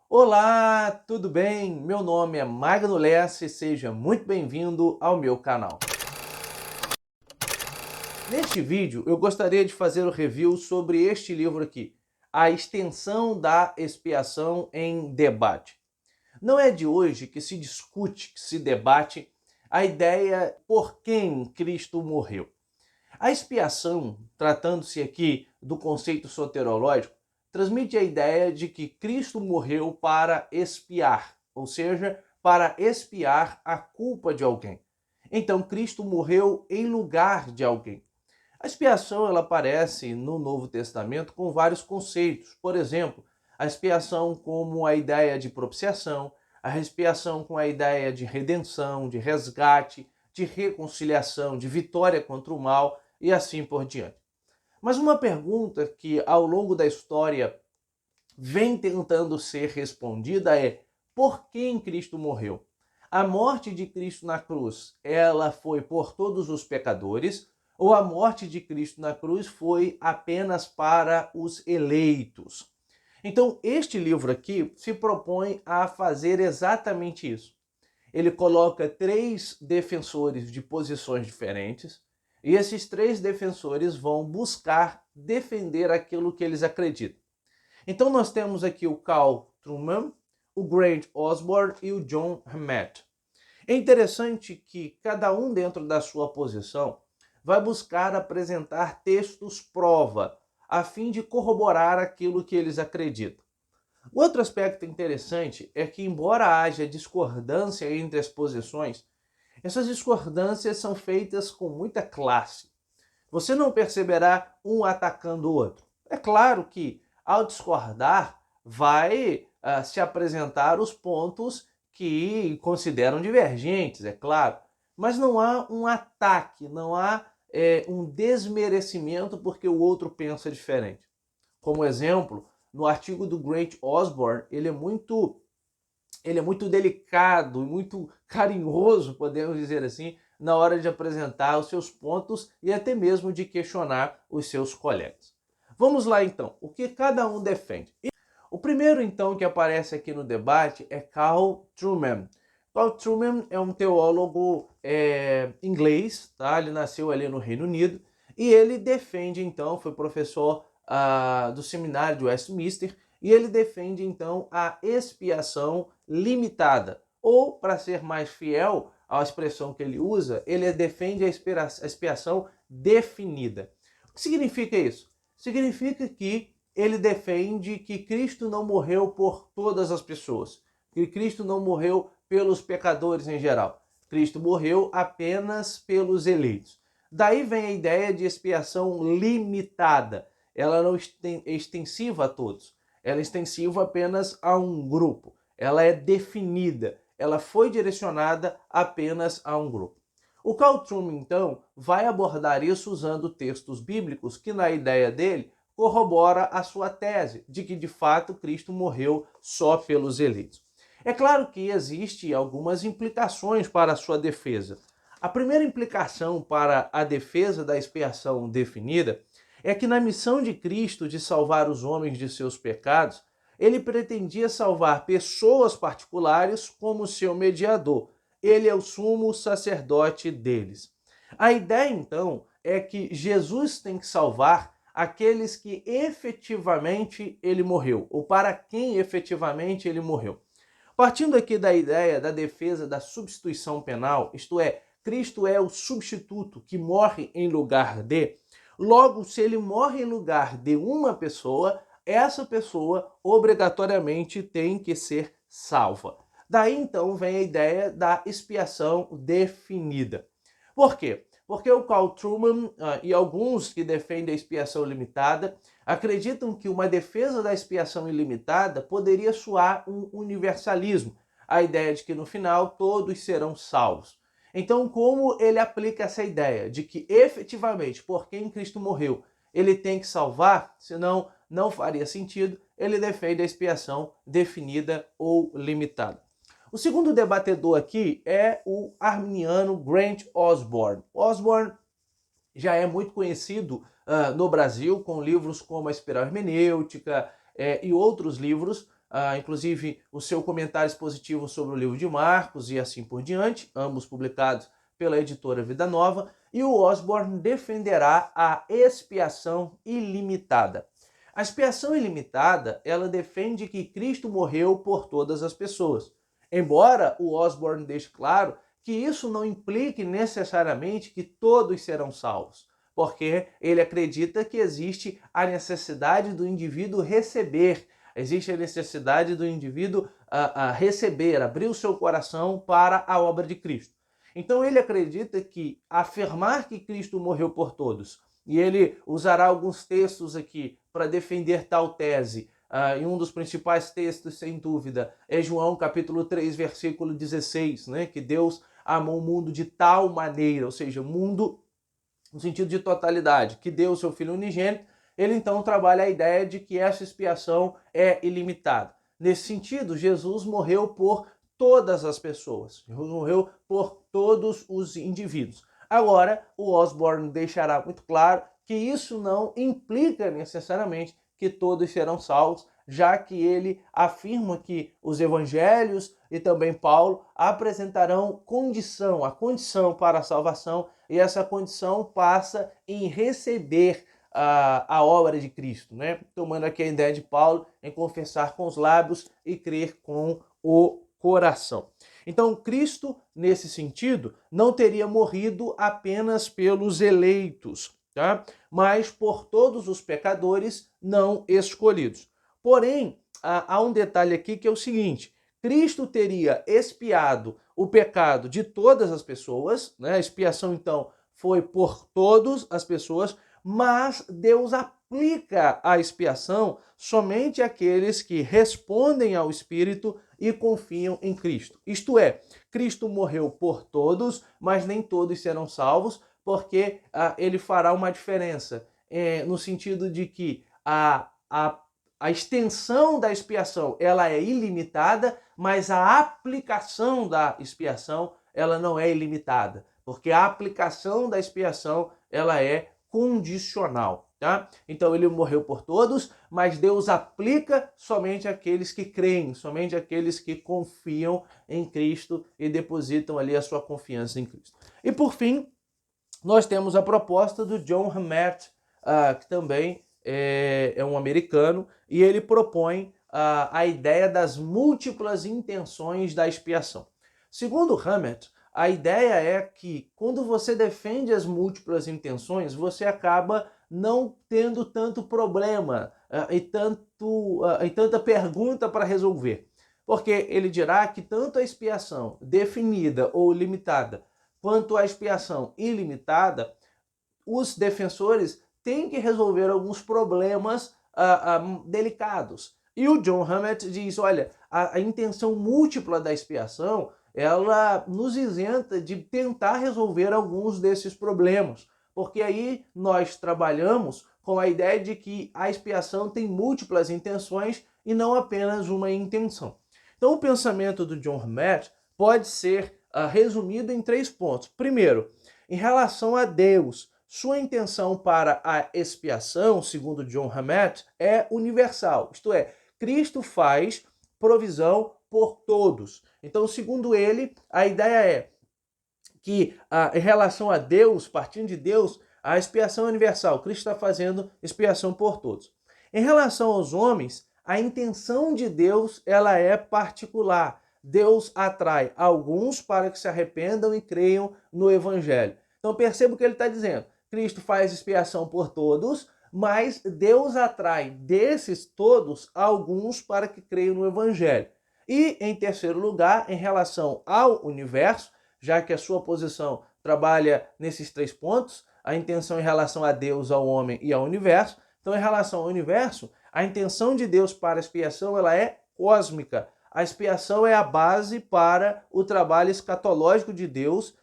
Olá, tudo bem? Meu nome é Magno Lessa e seja muito bem-vindo ao meu canal. Neste vídeo eu gostaria de fazer o review sobre este livro aqui, A Extensão da Expiação em Debate. Não é de hoje que se discute, que se debate a ideia por quem Cristo morreu. A expiação, tratando-se aqui do conceito soterológico, transmite a ideia de que Cristo morreu para expiar, ou seja, para expiar a culpa de alguém. Então, Cristo morreu em lugar de alguém. A expiação ela aparece no Novo Testamento com vários conceitos. Por exemplo, a expiação como a ideia de propiciação, a expiação com a ideia de redenção, de resgate, de reconciliação, de vitória contra o mal e assim por diante. Mas uma pergunta que ao longo da história vem tentando ser respondida é: por quem Cristo morreu? A morte de Cristo na cruz, ela foi por todos os pecadores, ou a morte de Cristo na cruz foi apenas para os eleitos? Então, este livro aqui se propõe a fazer exatamente isso. Ele coloca três defensores de posições diferentes, e esses três defensores vão buscar defender aquilo que eles acreditam. Então nós temos aqui o Carl Trueman, o Grant Osborne e o John Hammett. É interessante que cada um dentro da sua posição vai buscar apresentar textos prova, a fim de corroborar aquilo que eles acreditam. Outro aspecto interessante é que, embora haja discordância entre as posições, essas discordâncias são feitas com muita classe. Você não perceberá um atacando o outro. É claro que, ao discordar, vai se apresentar os pontos que consideram divergentes, é claro. Mas não há um ataque, não há um desmerecimento porque o outro pensa diferente. Como exemplo, no artigo do Grant Osborne, ele é muito delicado e muito carinhoso, podemos dizer assim, na hora de apresentar os seus pontos e até mesmo de questionar os seus colegas. Vamos lá então, o que cada um defende. O primeiro então que aparece aqui no debate é Carl Trueman. Carl Trueman é um teólogo inglês, tá? Ele nasceu ali no Reino Unido e ele defende então, foi professor do seminário de Westminster, e ele defende então a expiação limitada, ou para ser mais fiel à expressão que ele usa, ele defende a expiação definida. O que significa isso? Significa que ele defende que Cristo não morreu por todas as pessoas, que Cristo não morreu pelos pecadores em geral. Cristo morreu apenas pelos eleitos. Daí vem a ideia de expiação limitada. Ela não é extensiva a todos, ela é extensiva apenas a um grupo. Ela é definida, ela foi direcionada apenas a um grupo. O Carl Trueman, então, vai abordar isso usando textos bíblicos que, na ideia dele, corrobora a sua tese de que, de fato, Cristo morreu só pelos eleitos. É claro que existem algumas implicações para a sua defesa. A primeira implicação para a defesa da expiação definida é que na missão de Cristo de salvar os homens de seus pecados, ele pretendia salvar pessoas particulares como seu mediador. Ele é o sumo sacerdote deles. A ideia, então, é que Jesus tem que salvar aqueles que efetivamente ele morreu, ou para quem efetivamente ele morreu. Partindo aqui da ideia da defesa da substituição penal, isto é, Cristo é o substituto que morre em lugar de, logo, se ele morre em lugar de uma pessoa, essa pessoa obrigatoriamente tem que ser salva. Daí então vem a ideia da expiação definida. Por quê? Porque o Carl Trueman e alguns que defendem a expiação limitada acreditam que uma defesa da expiação ilimitada poderia soar um universalismo, a ideia de que no final todos serão salvos. Então, como ele aplica essa ideia de que efetivamente por quem Cristo morreu, ele tem que salvar, senão não faria sentido, ele defende a expiação definida ou limitada. O segundo debatedor aqui é o arminiano Grant Osborne. Osborne já é muito conhecido no Brasil com livros como A Espiral Hermenêutica e outros livros, inclusive o seu comentário expositivo sobre o livro de Marcos e assim por diante, ambos publicados pela editora Vida Nova, e o Osborne defenderá a expiação ilimitada. A expiação ilimitada, ela defende que Cristo morreu por todas as pessoas. Embora o Osborne deixe claro que isso não implique necessariamente que todos serão salvos, porque ele acredita que existe a necessidade do indivíduo receber, existe a necessidade do indivíduo receber, abrir o seu coração para a obra de Cristo. Então ele acredita que afirmar que Cristo morreu por todos, e ele usará alguns textos aqui para defender tal tese, e um dos principais textos, sem dúvida, é João capítulo 3, versículo 16, né? Que Deus amou o mundo de tal maneira, ou seja, mundo no sentido de totalidade, que deu o seu Filho unigênito. Ele então trabalha a ideia de que essa expiação é ilimitada. Nesse sentido, Jesus morreu por todas as pessoas, Jesus morreu por todos os indivíduos. Agora, o Osborne deixará muito claro que isso não implica necessariamente que todos serão salvos, já que ele afirma que os evangelhos e também Paulo apresentarão a condição para a salvação, e essa condição passa em receber a obra de Cristo, né? Tomando aqui a ideia de Paulo em confessar com os lábios e crer com o coração. Então, Cristo, nesse sentido, não teria morrido apenas pelos eleitos, tá? Mas por todos os pecadores não escolhidos. Porém, há um detalhe aqui que é o seguinte: Cristo teria expiado o pecado de todas as pessoas, né? A expiação, então, foi por todas as pessoas, mas Deus aplica a expiação somente àqueles que respondem ao Espírito e confiam em Cristo. Isto é, Cristo morreu por todos, mas nem todos serão salvos, porque ele fará uma diferença, no sentido de que a extensão da expiação ela é ilimitada, mas a aplicação da expiação ela não é ilimitada, porque a aplicação da expiação ela é condicional, tá? Então ele morreu por todos, mas Deus aplica somente àqueles que creem, somente àqueles que confiam em Cristo e depositam ali a sua confiança em Cristo. E por fim, nós temos a proposta do John Hammett, que também é um americano, e ele propõe a ideia das múltiplas intenções da expiação. Segundo Hammett, a ideia é que quando você defende as múltiplas intenções, você acaba não tendo tanto problema e tanta pergunta para resolver. Porque ele dirá que tanto a expiação definida ou limitada, quanto a expiação ilimitada, os defensores têm que resolver alguns problemas delicados. E o John Hammett diz, olha, a intenção múltipla da expiação, ela nos isenta de tentar resolver alguns desses problemas, porque aí nós trabalhamos com a ideia de que a expiação tem múltiplas intenções e não apenas uma intenção. Então o pensamento do John Hammett pode ser resumido em 3 pontos. Primeiro, em relação a Deus, sua intenção para a expiação, segundo John Hammett, é universal, isto é, Cristo faz provisão por todos. Então, segundo ele, a ideia é que, em relação a Deus, partindo de Deus, a expiação é universal. Cristo está fazendo expiação por todos. Em relação aos homens, a intenção de Deus ela é particular. Deus atrai alguns para que se arrependam e creiam no Evangelho. Então, perceba o que ele está dizendo. Cristo faz expiação por todos, mas Deus atrai desses todos alguns para que creiam no Evangelho. E, em terceiro lugar, em relação ao universo, já que a sua posição trabalha nesses 3 pontos, a intenção em relação a Deus, ao homem e ao universo. Então, em relação ao universo, a intenção de Deus para a expiação ela é cósmica. A expiação é a base para o trabalho escatológico de Deus,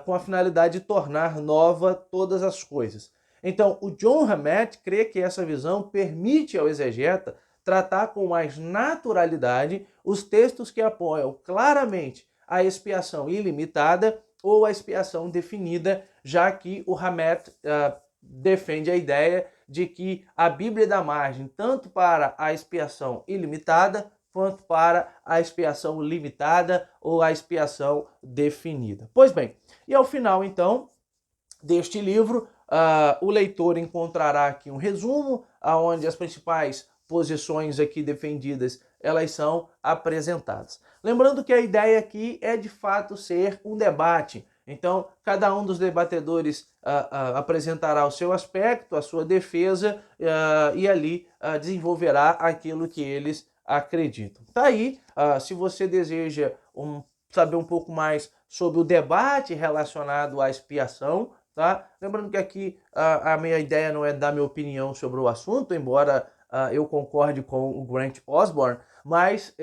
com a finalidade de tornar nova todas as coisas. Então, o John Hammett crê que essa visão permite ao exegeta tratar com mais naturalidade os textos que apoiam claramente a expiação ilimitada ou a expiação definida, já que o Hammett defende a ideia de que a Bíblia dá margem tanto para a expiação ilimitada quanto para a expiação limitada ou a expiação definida. Pois bem, e ao final, então, deste livro, o leitor encontrará aqui um resumo, onde as principais posições aqui defendidas, elas são apresentadas. Lembrando que a ideia aqui é de fato ser um debate. Então, cada um dos debatedores apresentará o seu aspecto, a sua defesa, e ali desenvolverá aquilo que eles acreditam. Tá aí, se você deseja saber um pouco mais sobre o debate relacionado à expiação, tá? Lembrando que aqui a minha ideia não é dar minha opinião sobre o assunto, embora eu concorde com o Grant Osborne, mas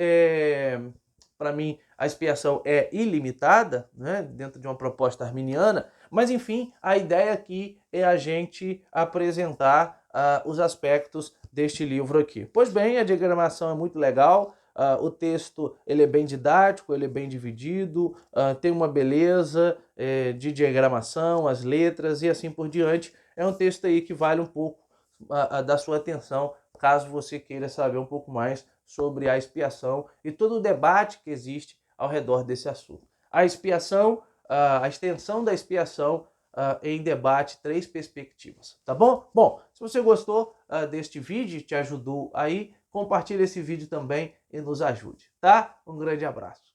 para mim a expiação é ilimitada, né, dentro de uma proposta arminiana, mas enfim, a ideia aqui é a gente apresentar os aspectos deste livro aqui. Pois bem, a diagramação é muito legal, o texto ele é bem didático, ele é bem dividido, tem uma beleza de diagramação, as letras e assim por diante. É um texto aí que vale um pouco da sua atenção, caso você queira saber um pouco mais sobre a expiação e todo o debate que existe ao redor desse assunto. A expiação, a extensão da expiação em debate, 3 perspectivas, tá bom? Bom, se você gostou deste vídeo, te ajudou aí, compartilhe esse vídeo também e nos ajude, tá? Um grande abraço.